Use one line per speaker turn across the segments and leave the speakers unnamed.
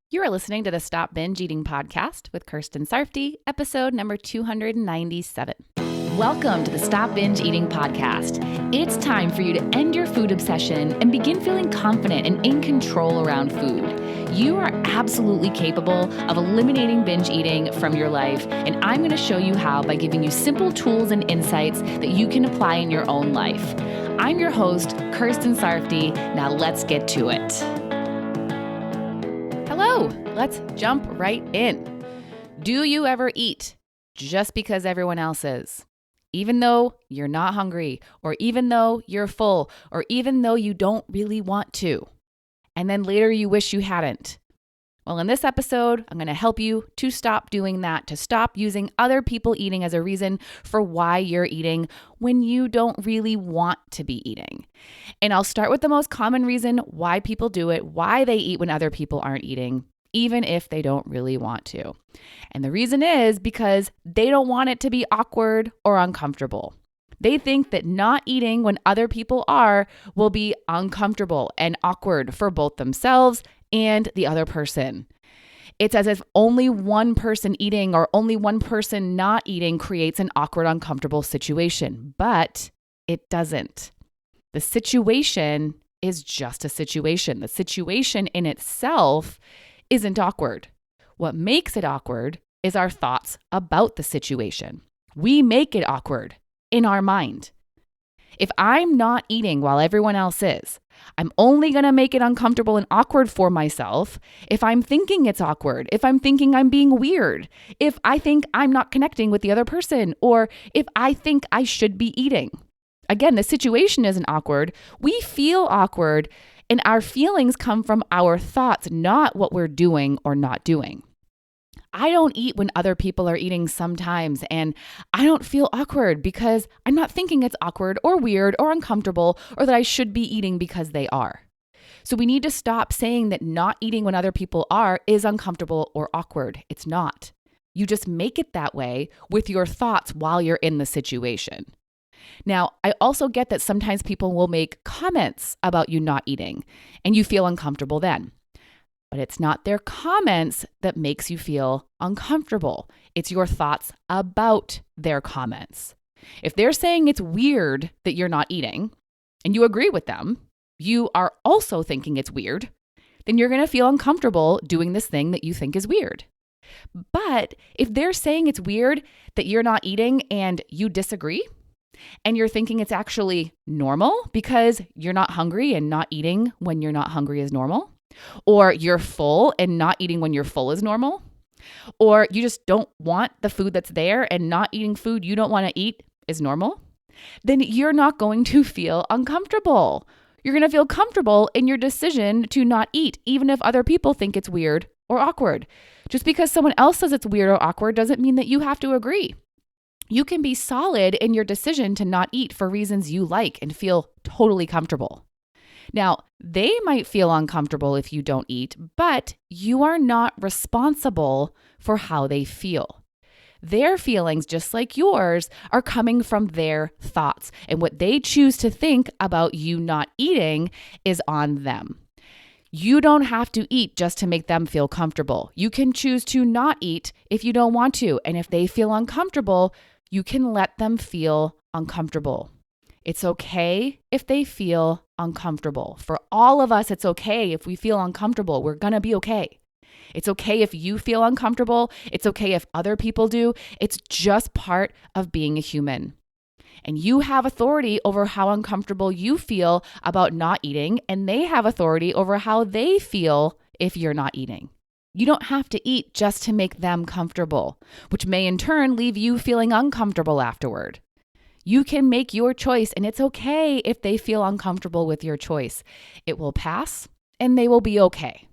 You are listening to the Stop Binge Eating podcast with Kirsten Sarfty, episode number 297. Welcome to the Stop Binge Eating podcast. It's time for you to end your food obsession and begin feeling confident and in control around food. You are absolutely capable of eliminating binge eating from your life, and I'm going to show you how by giving you simple tools and insights that you can apply in your own life. I'm your host, Kirsten Sarfty. Now let's get to it. Hello, let's jump right in. Do you ever eat just because everyone else is? Even though you're not hungry, or even though you're full, or even though you don't really want to, and then later you wish you hadn't? Well, in this episode, I'm going to help you to stop doing that, to stop using other people eating as a reason for why you're eating when you don't really want to be eating. And I'll start with the most common reason why people do it, why they eat when other people aren't eating, even if they don't really want to. And the reason is because they don't want it to be awkward or uncomfortable. They think that not eating when other people are will be uncomfortable and awkward for both themselves and the other person. It's as if only one person eating or only one person not eating creates an awkward, uncomfortable situation, but it doesn't. The situation is just a situation. The situation in itself isn't awkward. What makes it awkward is our thoughts about the situation. We make it awkward in our mind. If I'm not eating while everyone else is, I'm only going to make it uncomfortable and awkward for myself if I'm thinking it's awkward, if I'm thinking I'm being weird, if I think I'm not connecting with the other person, or if I think I should be eating. Again, the situation isn't awkward. We feel awkward, and our feelings come from our thoughts, not what we're doing or not doing. I don't eat when other people are eating sometimes, and I don't feel awkward because I'm not thinking it's awkward or weird or uncomfortable or that I should be eating because they are. So we need to stop saying that not eating when other people are is uncomfortable or awkward. It's not. You just make it that way with your thoughts while you're in the situation. Now, I also get that sometimes people will make comments about you not eating, and you feel uncomfortable then. But it's not their comments that makes you feel uncomfortable. It's your thoughts about their comments. If they're saying it's weird that you're not eating, and you agree with them, you are also thinking it's weird, then you're going to feel uncomfortable doing this thing that you think is weird. But if they're saying it's weird that you're not eating and you disagree, and you're thinking it's actually normal because you're not hungry and not eating when you're not hungry is normal, or you're full and not eating when you're full is normal, or you just don't want the food that's there and not eating food you don't want to eat is normal, then you're not going to feel uncomfortable. You're going to feel comfortable in your decision to not eat, even if other people think it's weird or awkward. Just because someone else says it's weird or awkward doesn't mean that you have to agree. You can be solid in your decision to not eat for reasons you like and feel totally comfortable. Now, they might feel uncomfortable if you don't eat, but you are not responsible for how they feel. Their feelings, just like yours, are coming from their thoughts, and what they choose to think about you not eating is on them. You don't have to eat just to make them feel comfortable. You can choose to not eat if you don't want to, and if they feel uncomfortable, you can let them feel uncomfortable. It's okay if they feel uncomfortable. For all of us, it's okay if we feel uncomfortable. We're going to be okay. It's okay if you feel uncomfortable. It's okay if other people do. It's just part of being a human. And you have authority over how uncomfortable you feel about not eating, and they have authority over how they feel if you're not eating. You don't have to eat just to make them comfortable, which may in turn leave you feeling uncomfortable afterward. You can make your choice, and it's okay if they feel uncomfortable with your choice. It will pass, and they will be okay.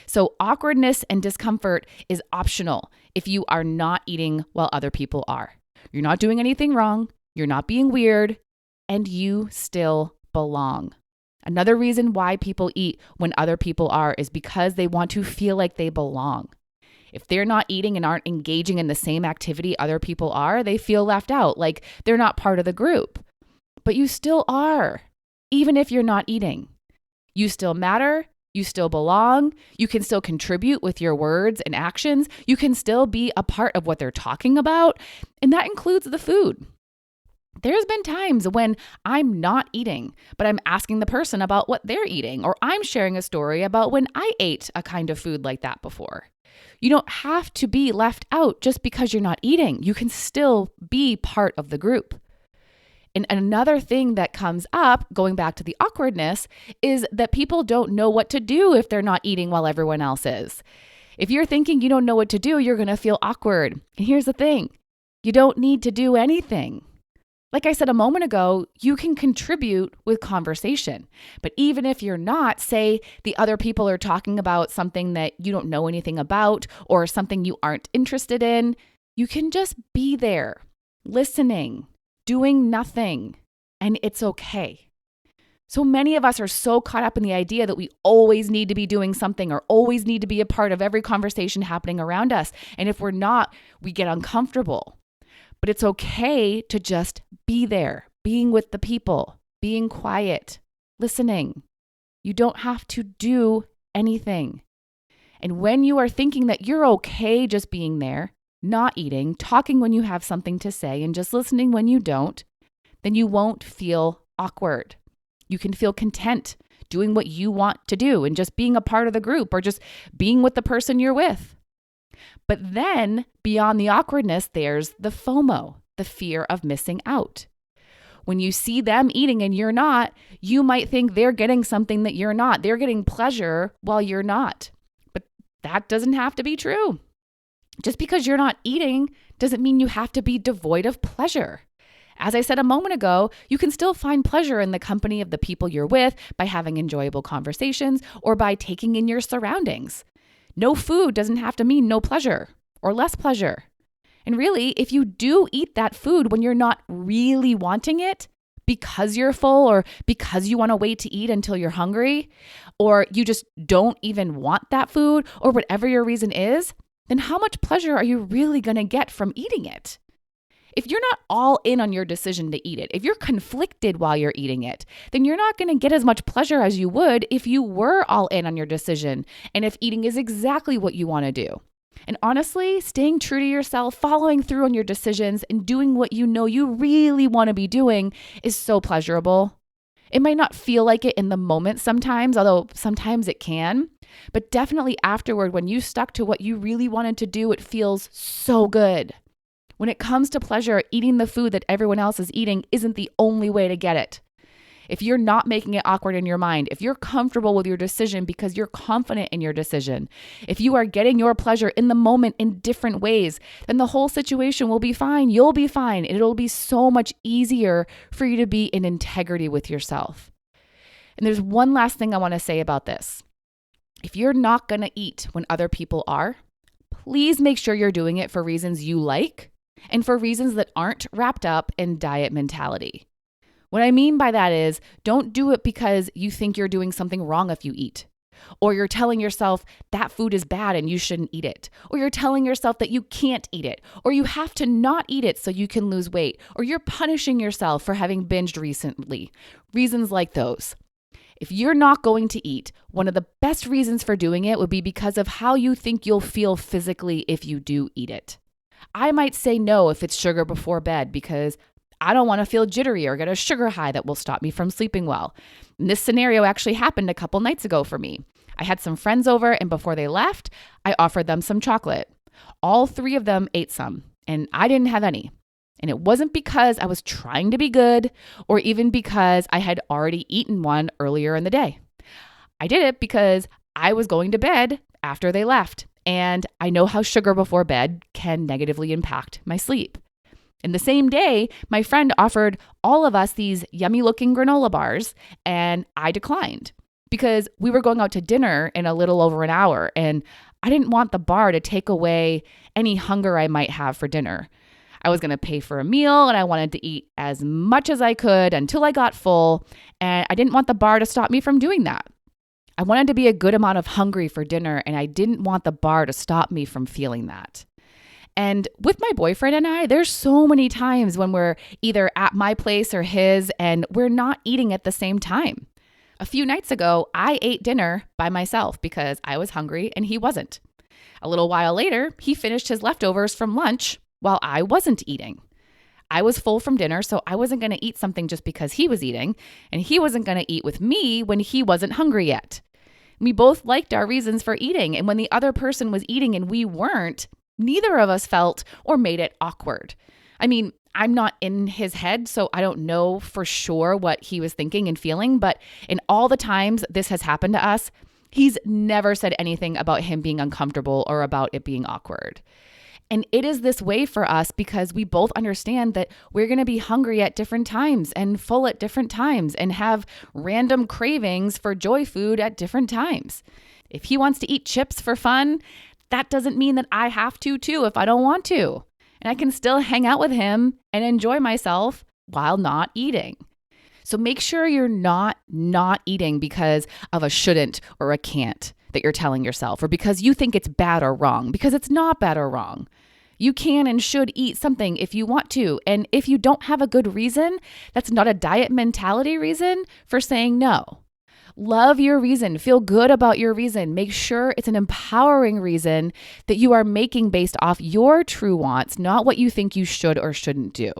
So awkwardness and discomfort is optional if you are not eating while other people are. You're not doing anything wrong, you're not being weird, and you still belong. Another reason why people eat when other people are is because they want to feel like they belong. If they're not eating and aren't engaging in the same activity other people are, they feel left out, like they're not part of the group. But you still are, even if you're not eating. You still matter, You still belong. You can still contribute with your words and actions. You can still be a part of what they're talking about. And that includes the food. There's been times when I'm not eating, but I'm asking the person about what they're eating, or I'm sharing a story about when I ate a kind of food like that before. You don't have to be left out just because you're not eating. You can still be part of the group. And another thing that comes up, going back to the awkwardness, is that people don't know what to do if they're not eating while everyone else is. If you're thinking you don't know what to do, you're going to feel awkward. And here's the thing, you don't need to do anything. Like I said a moment ago, you can contribute with conversation. But even if you're not, say the other people are talking about something that you don't know anything about or something you aren't interested in, you can just be there, listening, doing nothing, and it's okay. So many of us are so caught up in the idea that we always need to be doing something or always need to be a part of every conversation happening around us. And if we're not, we get uncomfortable. But it's okay to just be there, being with the people, being quiet, listening. You don't have to do anything. And when you are thinking that you're okay just being there, not eating, talking when you have something to say, and just listening when you don't, then you won't feel awkward. You can feel content doing what you want to do and just being a part of the group or just being with the person you're with. But then beyond the awkwardness, there's the FOMO, the fear of missing out. When you see them eating and you're not, you might think they're getting something that you're not. They're getting pleasure while you're not. But that doesn't have to be true. Just because you're not eating doesn't mean you have to be devoid of pleasure. As I said a moment ago, you can still find pleasure in the company of the people you're with by having enjoyable conversations or by taking in your surroundings. No food doesn't have to mean no pleasure or less pleasure. And really, if you do eat that food when you're not really wanting it because you're full or because you want to wait to eat until you're hungry, or you just don't even want that food or whatever your reason is, then how much pleasure are you really going to get from eating it? If you're not all in on your decision to eat it, if you're conflicted while you're eating it, then you're not going to get as much pleasure as you would if you were all in on your decision and if eating is exactly what you want to do. And honestly, staying true to yourself, following through on your decisions, and doing what you know you really want to be doing is so pleasurable. It might not feel like it in the moment sometimes, although sometimes it can, but definitely afterward, when you stuck to what you really wanted to do, it feels so good. When it comes to pleasure, eating the food that everyone else is eating isn't the only way to get it. If you're not making it awkward in your mind, if you're comfortable with your decision because you're confident in your decision, if you are getting your pleasure in the moment in different ways, then the whole situation will be fine. You'll be fine. It'll be so much easier for you to be in integrity with yourself. And there's one last thing I want to say about this. If you're not going to eat when other people are, please make sure you're doing it for reasons you like and for reasons that aren't wrapped up in diet mentality. What I mean by that is, don't do it because you think you're doing something wrong if you eat, or you're telling yourself that food is bad and you shouldn't eat it, or you're telling yourself that you can't eat it, or you have to not eat it so you can lose weight, or you're punishing yourself for having binged recently. Reasons like those. If you're not going to eat, one of the best reasons for doing it would be because of how you think you'll feel physically if you do eat it. I might say no if it's sugar before bed because I don't want to feel jittery or get a sugar high that will stop me from sleeping well. And this scenario actually happened a couple nights ago for me. I had some friends over, and before they left, I offered them some chocolate. All three of them ate some, and I didn't have any. And it wasn't because I was trying to be good or even because I had already eaten one earlier in the day. I did it because I was going to bed after they left, and I know how sugar before bed can negatively impact my sleep. In the same day, my friend offered all of us these yummy looking granola bars, and I declined because we were going out to dinner in a little over an hour, and I didn't want the bar to take away any hunger I might have for dinner. I was going to pay for a meal, and I wanted to eat as much as I could until I got full, and I didn't want the bar to stop me from doing that. I wanted to be a good amount of hungry for dinner, and I didn't want the bar to stop me from feeling that. And with my boyfriend and I, there's so many times when we're either at my place or his, and we're not eating at the same time. A few nights ago, I ate dinner by myself because I was hungry and he wasn't. A little while later, he finished his leftovers from lunch while I wasn't eating. I was full from dinner, so I wasn't going to eat something just because he was eating, and he wasn't going to eat with me when he wasn't hungry yet. We both liked our reasons for eating, and when the other person was eating and we weren't, neither of us felt or made it awkward. I mean, I'm not in his head, so I don't know for sure what he was thinking and feeling, but in all the times this has happened to us, he's never said anything about him being uncomfortable or about it being awkward. And it is this way for us because we both understand that we're going to be hungry at different times and full at different times and have random cravings for joy food at different times. If he wants to eat chips for fun, that doesn't mean that I have to too if I don't want to. And I can still hang out with him and enjoy myself while not eating. So make sure you're not eating because of a shouldn't or a can't that you're telling yourself, or because you think it's bad or wrong, because it's not bad or wrong. You can and should eat something if you want to. And if you don't have a good reason, that's not a diet mentality reason for saying no. Love your reason. Feel good about your reason. Make sure it's an empowering reason that you are making based off your true wants, not what you think you should or shouldn't do.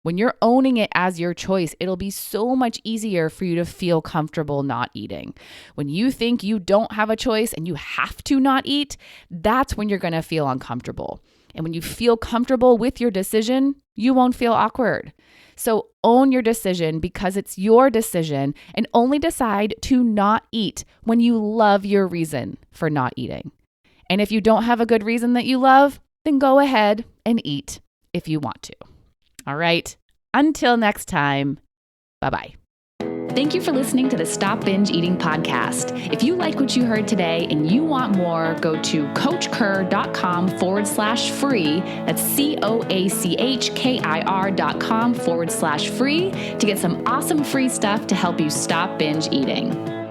When you're owning it as your choice, it'll be so much easier for you to feel comfortable not eating. When you think you don't have a choice and you have to not eat, that's when you're going to feel uncomfortable. And when you feel comfortable with your decision, you won't feel awkward. So own your decision because it's your decision, and only decide to not eat when you love your reason for not eating. And if you don't have a good reason that you love, then go ahead and eat if you want to. All right. Until next time, bye-bye. Thank you for listening to the Stop Binge Eating podcast. If you like what you heard today and you want more, go to coachkir.com/free. That's COACHKIR.com/free to get some awesome free stuff to help you stop binge eating.